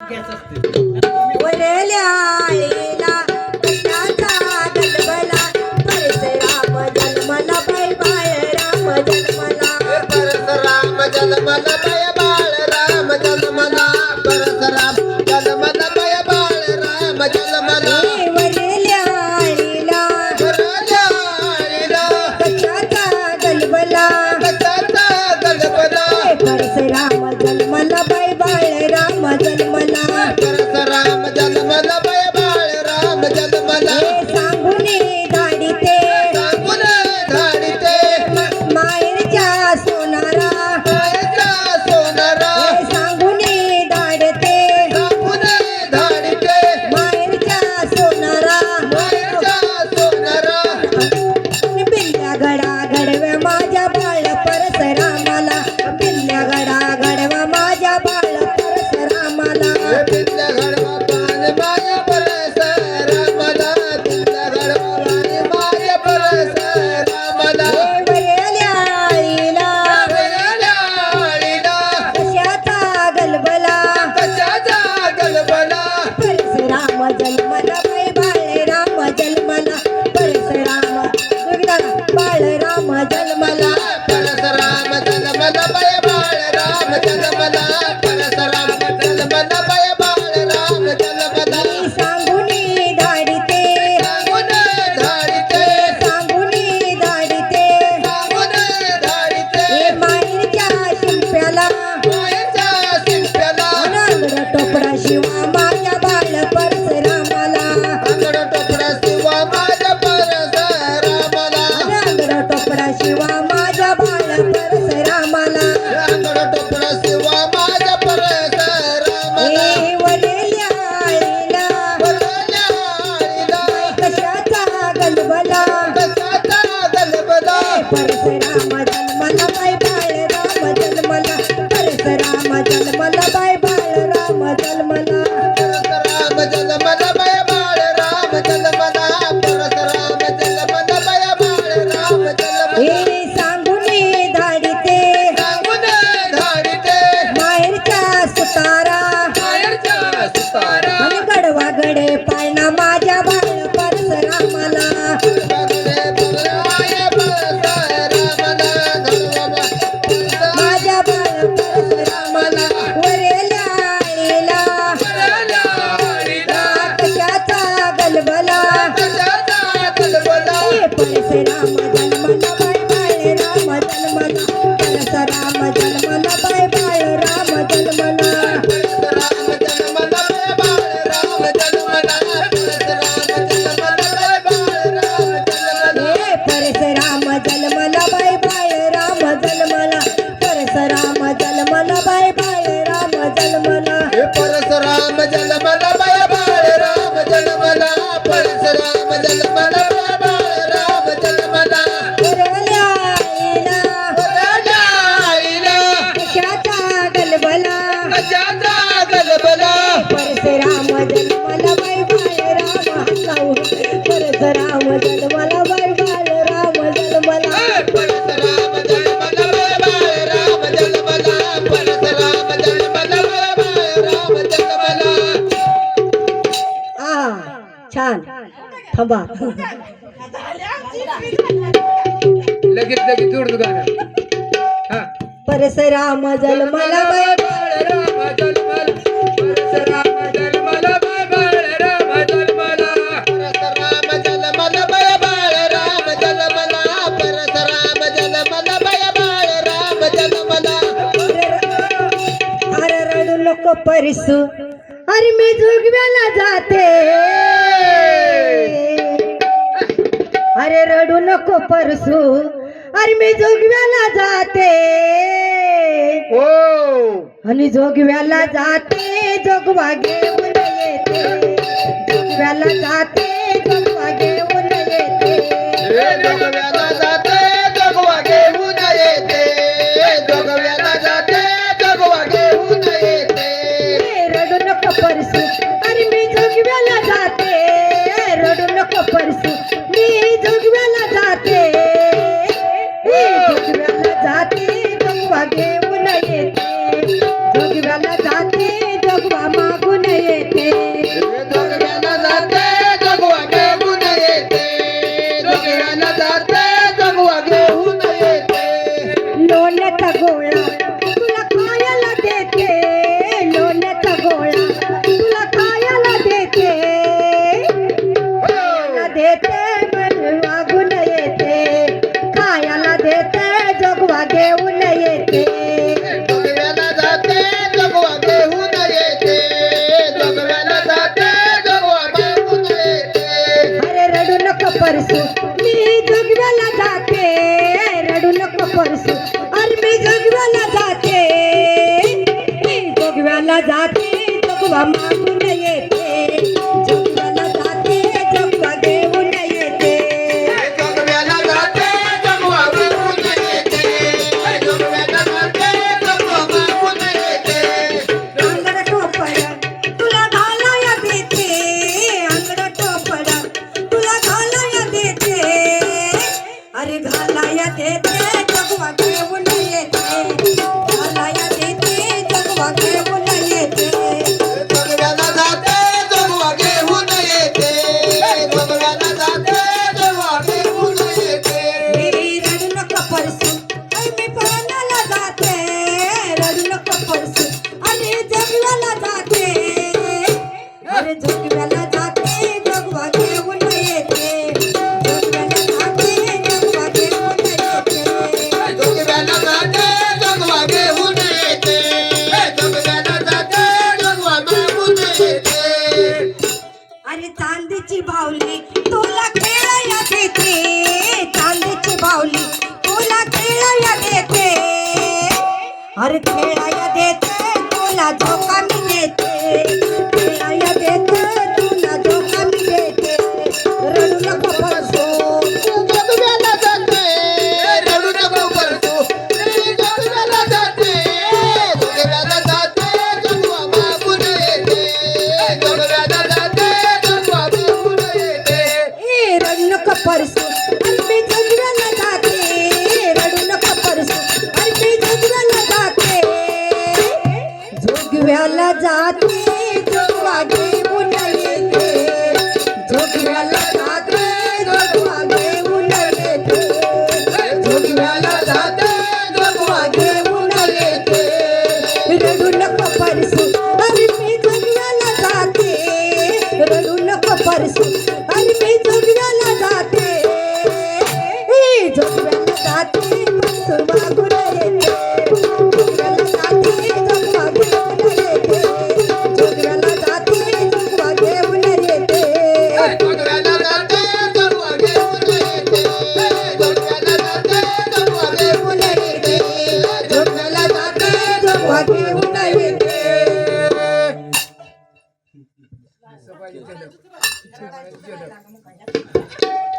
घ्यायचं असते. वरल्या आळीला कशाचा गलबला परशुराम जन्मला बाई बाळ राम जन्मला परशुराम जन्मला बाय बाळ राम जन्मला परशुराम जन्मला बाय बाळ राम जन्मला वरल्या आळीला वरल्या आळीला कशाचा गलबला कशाचा गलबला परशुराम जन्मला बाई बाळ राम जन्मला परशुराम जन्मला बाय बाळ राम जन्मला सांगून धाडिते सांगून धाडिते माहेरच्या सोनारा मायेचा सोनारा सांगून धाडते सांगून धाडिते माहेरच्या सोनारा मायेचा सोनारा बिल्ल्या गडा घडव्या माझ्या बाळ परशुरामाला बिल्ल्या गडा घडवा माझ्या बाळ परशुरामाला बिल्ल्या घडवा पान माया परशुरामला बिल्ल्या घडवा पान माया परशुरामला वरल्या आळीला वरल्या आळीला कशाचा गलबला कशाचा गलबला परशुराम जन्मला बाई बाळ राम जन्मला परशुराम बाळ राम जन्मला परशुराम जन्मला बाय बाळ राम जन्मला परशुराम जन्मला बाय बाळ राम जन्मला सांगून धाडिते सांगून धाडिते सांगून धाडिते सांगून धाडिते हे माईच्या शिंप्याला मायेच्या शिंप्याला नांगर टोपडा शिवा माझ्या बाळ परशुरामाला अंगड टोपडा शिवा माझ्या परशुरामला नांगर टोपडा शिवा माझ्या बाळ परशुरामाला अंगड टोपडा शिवा माझ्या परशुरामला हे वरल्या आळीला वरल्या आळीला कशाचा गलबला कशाचा गलबला परशुराम जन्मला बाई बाळ राम जन्मला परशुराम जन्मला बाई बाळ राम जन्मला परशुराम जन्मला बाय बाळ राम जन्मला परशुराम जन्मला बाय बाळ राम जन्मला हे सांगून धाडिते सांगून धाडिते माहेरच्या सुतारा मायेच्या सुतारा आणि गडवा गडे पाळणा माझ्या बाळ परशुरामाला बगडे बगडाय परशुरामला घडवा माझ्या बाळ परशुरामाला वरल्या आळीला वरल्या आळीला कशाचा गलबला कशाचा गलबला परशुराम जन्मला बाई बाळ राम जन्मला परशुराम जन्मला बाई बाळ राम जन्मला परशुराम जन्मला बाय बाळ राम जन्मला परशुराम जन्मला बाय बाळ राम जन्मला हे परशुराम जन्मला बाई बाळ राम जन्मला परशुराम जन्मला बाई बाळ राम जन्मला हे परशुराम जन्मला बाय बाळ राम जन्मला परशुराम जन्मला बाय बाळ राम जन्मला वरल्या आईला वरल्या आईला कशाचा गलबला कशाचा गलबला परशुराम जन्मला बाई बाळ राम हसाऊ परशुराम जन्मला बाई बाळ राम जन्मला परशुराम जन्मला बाय बाळ राम जन्मला परशुराम जन्मला बाय बाळ राम जन्मला छान थांबा लगेच लगेच जोड गाणं हा परशुराम जन्मला बाई राम जन्मला परशुराम जन्मला बाय बाळ राम जन्मला परशुराम जन्मला बाय बाळ राम जन्मला परशुराम जन्मला बाय बाळ राम जन्मला अरे रडू नको परसू अरे मी जुगव्याला जाते अरे रडू नको परसू अरे मी जोगव्याला जाते हो आणि जोगव्याला जाते जोगवा घेऊन येते जोगव्याला जाते जोगवा घेऊन येते जोगव्याला जाते जोगवा घेऊन येते जोगव्याला जाते जोगवा घेऊन येते रडू नको परसू अरे मी जोगव्याला जाते रडू नको परसू मी जोगव्याला जाते जोगव्याला जाते जोगवा घेऊन येते जोगव्याला जाते जोगवा मागून जोगवा मागून येते जोगव्याला जाते जोगवा घेऊन येते जोगव्याला जाते जोगवा घेऊन येते जोगव्याला जाते जोगवा मागून येते अंगड टोपड तुला घालाया देते अंगड टोपड तुला घालाया देते अरे घालाया देते जोगवा घेऊन येते घालाया देते जोगवा घेऊन येते जोगव्याला जाते जोगवा घेऊन येते जोगव्याला जाते जोगवा घेऊन येते मी रडू नको परसू मी पळणाला जाते रडू नको परसू आणि जोगव्याला जाते अरे जोगव्याला जाते जोगवा घेऊन येते जोगव्याला जाते जोगवा घेऊन येते जोगव्याला जाते जोगवा घेऊन येते जोगव्याला जाते जोगवा मागून येते अरे चांदीची बावली तुला खेळाया देते चांदीची बावली तुला खेळाया देते अरे खेळाया देते तुला झोका मी देते खेळाया देते तुला झोका मी देते रडू नको परसू जोगव्याला जाते रडू नको परसू जोगव्याला जाते जोगव्याला जाते जोगवा मागून येते जोगव्याला जाते जोगवा मागून येते ए रडू नको परसू अरे मी जोगव्याला जाते रडू नको परसू अरे मी जोगव्याला जाते जोगव्याला जाते जोगवा घेऊन येते जोगव्याला जाते जोगवा घेऊन येते जोगव्याला जाते जोगवा घेऊन येते रडू नको परसू अरे मी जोगव्याला जाते रडू नको परसू अरे मी जोगव्याला जाते जोगव्याला जाते परसू मागून येते जोगव्याला जाते जोगवा घेऊन येते जोगव्याला जाते जोगवा घेऊन येते जोगव्याला जाते जोगवा घेऊन येते जोगव्याला जाते जोगवा घेऊन येते जोगव्याला जाते जोगवा घेऊन येते